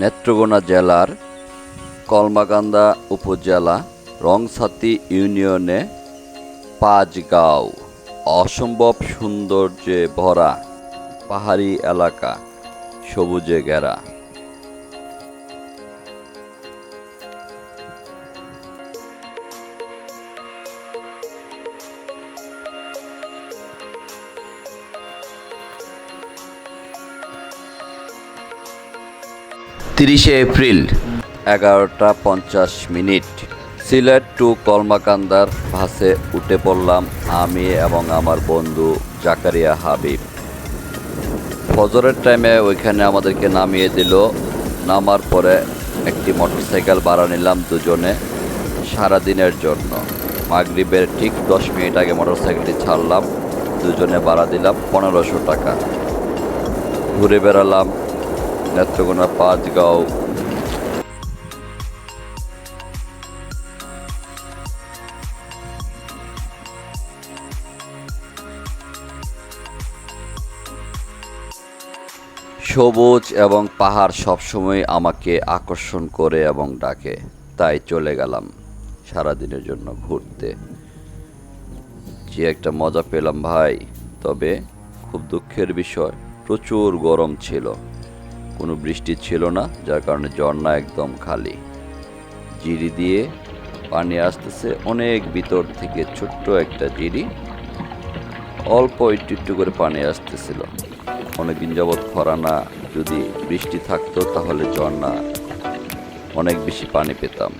নেত্রকোনা জেলার কলমাকান্দা উপজেলা রংছাতি ইউনিয়নে পাঁচগাঁও অসম্ভব সৌন্দর্যে ভরা পাহাড়ি এলাকা, সবুজে ঘেরা। তিরিশে এপ্রিল 11টা 50 সিলেট টু কলমাকান্দার বাসে উঠে পড়লাম আমি এবং আমার বন্ধু জাকারিয়া হাবিব। ফজরের টাইমে ওইখানে আমাদেরকে নামিয়ে দিল। নামার পরে একটি মোটরসাইকেল ভাড়া নিলাম দুজনে সারাদিনের জন্য। মাগরিবের ঠিক 10 মিনিট আগে মোটরসাইকেলটি ছাড়লাম, দুজনে ভাড়া দিলাম 1500 টাকা। ঘুরে বেড়ালাম নেত্রকোনা পাঁচগাঁও। সবুজ এবং পাহাড় সবসময় আমাকে আকর্ষণ করে এবং ডাকে, তাই চলে গেলাম সারাদিনের জন্য ঘুরতে। যে একটা মজা পেলাম ভাই, তবে খুব দুঃখের বিষয় প্রচুর গরম ছিল, কোনো বৃষ্টি ছিল না, যার কারণে ঝর্ণা একদম খালি। জিরি দিয়ে পানি আসতেছে অনেক ভিতর থেকে, ছোট্ট একটা জিরি, অল্প একটু একটু করে পানি আসতেছিল। অনেকদিন যাবৎ খরা না, যদি বৃষ্টি থাকতো তাহলে ঝর্ণা অনেক বেশি পানি পেতাম।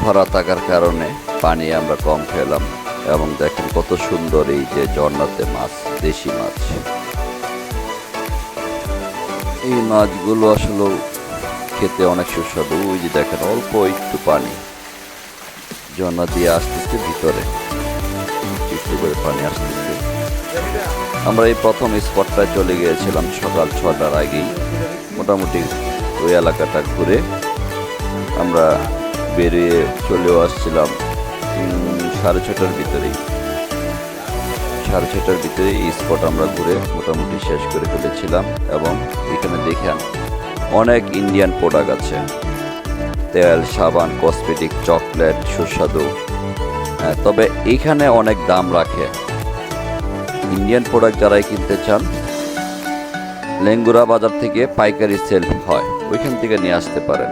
খরা থাকার কারণে পানি আমরা কম খেলাম, এবং দেখেন কত সুন্দর এই যে ঝর্ণাতে মাছ, দেশি মাছ। এই মাছগুলো আসলে খেতে অনেক সুস্বাদু। ওই যে দেখেন অল্প একটু পানি ঝর্ণা দিয়ে আসতেছে, ভিতরে একটু করে পানি আসতেছে। আমরা এই প্রথম স্পটটায় চলে গিয়েছিলাম সকাল 6টার আগেই। মোটামুটি ওই এলাকাটা ঘুরে আমরা বেরিয়ে চলেও আসছিলাম 6:30টার ভিতরেই। 6:30টার ভিতরে এই স্পট আমরা ঘুরে মোটামুটি শেষ করে ফেলেছিলাম। এবং এখানে দেখেন অনেক ইন্ডিয়ান প্রোডাক্ট আছে, তেল, সাবান, কসমেটিক, চকলেট, সুস্বাদু। তবে এইখানে অনেক দাম রাখে। ইন্ডিয়ান প্রোডাক্ট যারাই কিনতে চান, লেঙ্গুরা বাজার থেকে পাইকারি সেল হয়, ওইখান থেকে নিয়ে আসতে পারেন।